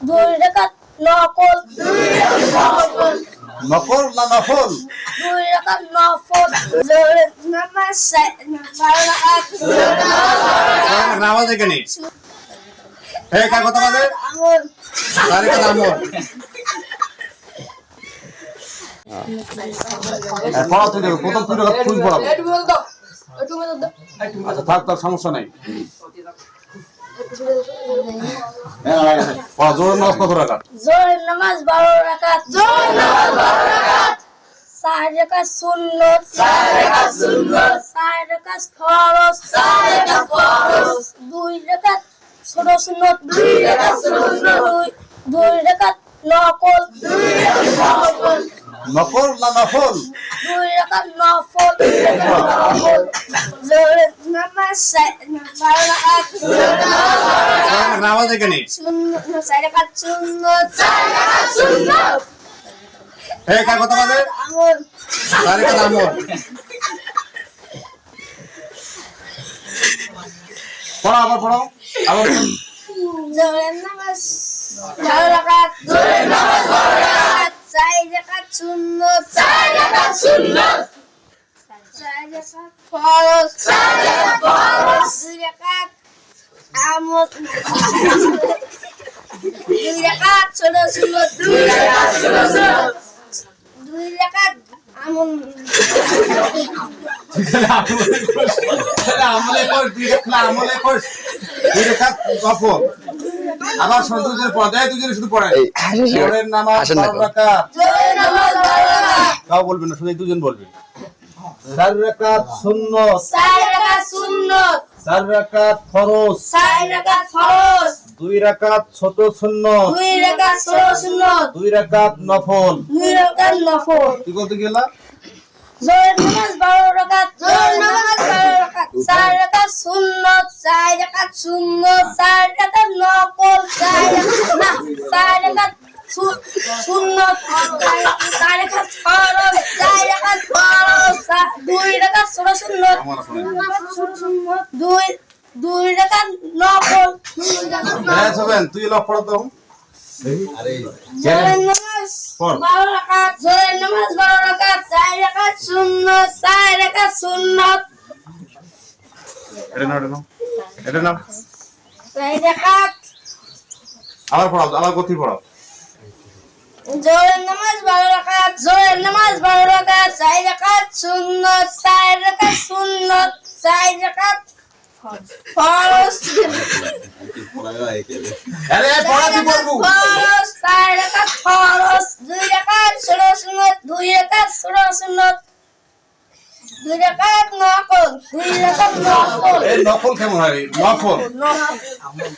দুই রাকাত নকল নকল না নফল? দুই রাকাত নফল জোহরের নামাজ 12 রাকাত নামাজ এখানে এই কার কথা বলে আমল তারিখ আমল পড়া তুই প্রথম তুই ফুল পড়াবো আচ্ছা থাক থাক সমস্যা নাই জোরের নামাজ কত রাকাত? জোহরের নামাজ 12 রাকাত জোহরের নামাজ 12 রাকাত 4 রাকাত সুন্নাত 4 রাকাত সুন্নাত 4 রাকাত ফরজ 4 রাকাত ফরজ 2 রাকাত ছোট সুন্নাত 2 রাকাত ছোট সুন্নাত 2 রাকাত নকল 2 রাকাত নকল নকল না নফল? 2 রাকাত নফল জোহরের নামাজ 12 রাকাত নামাজ এখানে 4 রাকাত সুন্নাত 4 রাকাত সুন্নাত এই কার কথা বলে আমল তারিখ আমল পড়া আবার পড়ো আবার জোহরের নামাজ 12 রাকাত জোহরের নামাজ 12 রাকাত 4 রাকাত সুন্নাত 4 রাকাত সুন্নাত 4 রাকাত ফরজ 4 রাকাত ফরজ 2 রাকাত আমল 2 রাকাত ছোট সুন্নাত 2 রাকাত ছোট সুন্নাত 2 রাকাত আমল আমলে কর দুই রাকাত আমলে কর দুই রাকাত নফল আবার সন্তুজের পড়া দেয় দুজনে শুধু পড়ায় জোহরের নামাজ 12 রাকাত জোহরের নামাজ 12 রাকাত কাউ বলবেন না শুধু দুজন বলবেন 4 রাকাত সুন্নাত 4 রাকাত সুন্নাত 4 রাকাত ফরজ 4 রাকাত ফরজ 2 রাকাত ছোট সুন্নাত 2 রাকাত ছোট সুন্নাত 2 রাকাত নফল 2 রাকাত নফল কি বলতে গেলা জোহরের নামাজ 12 রাকাত জোহরের নামাজ 12 রাকাত 4 রাকাত সুন্নাত 4 রাকাত সুন্নাত 4 রাকাত নফল 4 রাকাত সুন্নাত 4 রাকাত ফরজ 4 রাকাত ফরজ 2 রাকাত ছোট সুন্নাত 2 রাকাত নফল হ্যাঁ সবেন তুই লক পড়া দাও জোহরের নামাজ 12 রাকাত জোহরের নামাজ 12 রাকাত 4 রাকাত সুন্নাত 4 রাকাত সুন্নাত এটা নাও 4 রাকাত আবার পড়াও আবার গতি পড়াও জোহরের নামাজ 12 রাকাত জোহরের নামাজ 12 রাকাত 4 রাকাত সুন্নাত 4 রাকাত সুন্নাত 4 রাকাত ফরজ আরে পড়া কি বলবো ফরজ 4 রাকাত ফরজ 2 রাকাত ছোট সুন্নাত 2 রাকাত ছোট সুন্নাত 2 রাকাত নফল 2 রাকাত নফল এই নফল কেমন হয় নফল নফল